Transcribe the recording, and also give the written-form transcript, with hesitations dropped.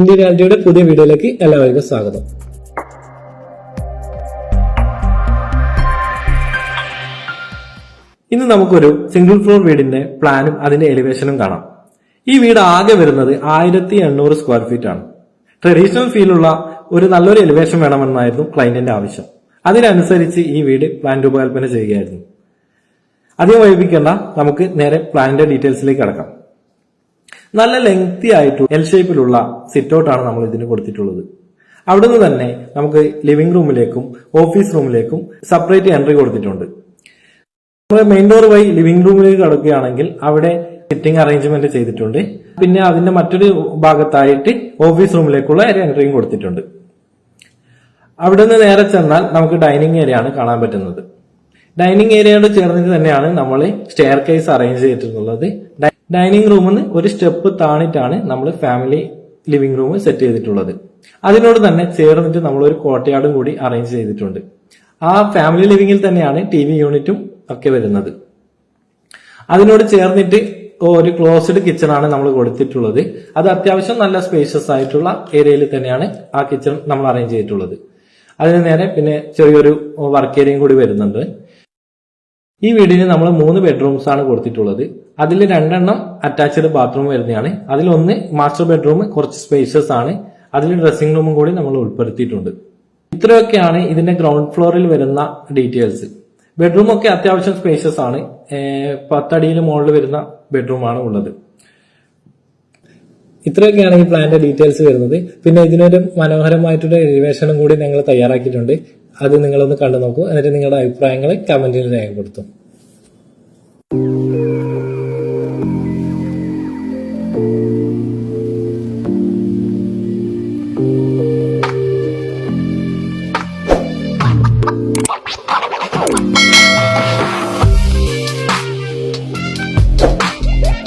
Indian റിയാലിറ്റിയുടെ പുതിയ വീഡിയോയിലേക്ക് എല്ലാവർക്കും സ്വാഗതം. ഇന്ന് നമുക്കൊരു സിംഗിൾ ഫ്ലോർ വീടിന്റെ പ്ലാനും അതിന്റെ എലിവേഷനും കാണാം. ഈ വീട് ആകെ വരുന്നത് 1800 സ്ക്വയർ ഫീറ്റ് ആണ്. ട്രഡീഷണൽ ഫീലുള്ള ഒരു നല്ലൊരു എലിവേഷൻ വേണമെന്നായിരുന്നു ക്ലയന്റിന്റെ ആവശ്യം. അതിനനുസരിച്ച് ഈ വീട് പ്ലാൻ രൂപകൽപ്പന ചെയ്യുകയായിരുന്നു. അധികം വൈകിപ്പിക്കേണ്ട, നമുക്ക് നേരെ പ്ലാനിന്റെ ഡീറ്റെയിൽസിലേക്ക് കടക്കാം. നല്ല ലെങ്തി ആയിട്ട് എൽ ഷേപ്പിലുള്ള സിറ്റ് ഔട്ട് ആണ് നമ്മൾ ഇതിന് കൊടുത്തിട്ടുള്ളത്. അവിടുന്ന് തന്നെ നമുക്ക് ലിവിംഗ് റൂമിലേക്കും ഓഫീസ് റൂമിലേക്കും സെപ്പറേറ്റ് എൻട്രി കൊടുത്തിട്ടുണ്ട്. നമ്മൾ മെയിൻ ഡോർ വഴി ലിവിംഗ് റൂമിലേക്ക് കടക്കുകയാണെങ്കിൽ അവിടെ സിറ്റിംഗ് അറേഞ്ച്മെന്റ് ചെയ്തിട്ടുണ്ട്. പിന്നെ അതിന്റെ മറ്റൊരു ഭാഗത്തായിട്ട് ഓഫീസ് റൂമിലേക്കുള്ള ഒരു എൻട്രിയും കൊടുത്തിട്ടുണ്ട്. അവിടെ നിന്ന് നേരെ ചെന്നാൽ നമുക്ക് ഡൈനിങ് ഏരിയ ആണ് കാണാൻ പറ്റുന്നത്. ഡൈനിങ് ഏരിയയോട് ചേർന്നിട്ട് തന്നെയാണ് നമ്മൾ സ്റ്റെയർ കേസ് അറേഞ്ച് ചെയ്തിട്ടുള്ളത്. ഡൈനിങ് റൂമിൽ ഒരു സ്റ്റെപ്പ് താണിട്ടാണ് നമ്മൾ ഫാമിലി ലിവിംഗ് റൂം സെറ്റ് ചെയ്തിട്ടുള്ളത്. അതിനോട് തന്നെ ചേർന്നിട്ട് നമ്മൾ ഒരു കോട്ടയാടും കൂടി അറേഞ്ച് ചെയ്തിട്ടുണ്ട്. ആ ഫാമിലി ലിവിംഗിൽ തന്നെയാണ് TV യൂണിറ്റും ഒക്കെ വരുന്നത്. അതിനോട് ചേർന്നിട്ട് ഒരു ക്ലോസ്ഡ് കിച്ചൺ ആണ് നമ്മൾ കൊടുത്തിട്ടുള്ളത്. അത് അത്യാവശ്യം നല്ല സ്പേഷ്യസ് ആയിട്ടുള്ള ഏരിയയിൽ തന്നെയാണ് ആ കിച്ചൺ നമ്മൾ അറേഞ്ച് ചെയ്തിട്ടുള്ളത്. അതിന് നേരെ പിന്നെ ചെറിയൊരു വർക്ക് ഏരിയയും കൂടി വരുന്നുണ്ട്. ഈ വീടിന് നമ്മൾ 3 ബെഡ്റൂംസ് ആണ് കൊടുത്തിട്ടുള്ളത്. അതിൽ 2 അറ്റാച്ച്ഡ് ബാത്റൂം വരുന്നതാണ്. അതിലൊന്ന് മാസ്റ്റർ ബെഡ്റൂം കുറച്ച് സ്പേഷ്യസ് ആണ്. അതിൽ ഡ്രസ്സിംഗ് റൂമും കൂടി നമ്മൾ ഉൾപ്പെടുത്തിയിട്ടുണ്ട്. ഇത്രയൊക്കെയാണ് ഇതിന്റെ ഗ്രൗണ്ട് ഫ്ലോറിൽ വരുന്ന ഡീറ്റെയിൽസ്. ബെഡ്റൂം ഒക്കെ അത്യാവശ്യം സ്പേഷ്യസ് ആണ്. 10 അടിയിൽ മുകളിൽ വരുന്ന ബെഡ്റൂമാണ് ഉള്ളത്. ഇത്രയൊക്കെയാണ് ഈ പ്ലാന്റെ ഡീറ്റെയിൽസ് വരുന്നത്. പിന്നെ ഇതിനൊരു മനോഹരമായിട്ടുള്ള എലിവേഷനും കൂടി ഞങ്ങൾ തയ്യാറാക്കിയിട്ടുണ്ട്. അത് നിങ്ങളൊന്ന് കണ്ടു നോക്കൂ. എന്നിട്ട് നിങ്ങളുടെ അഭിപ്രായങ്ങൾ കമന്റിൽ രേഖപ്പെടുത്തും.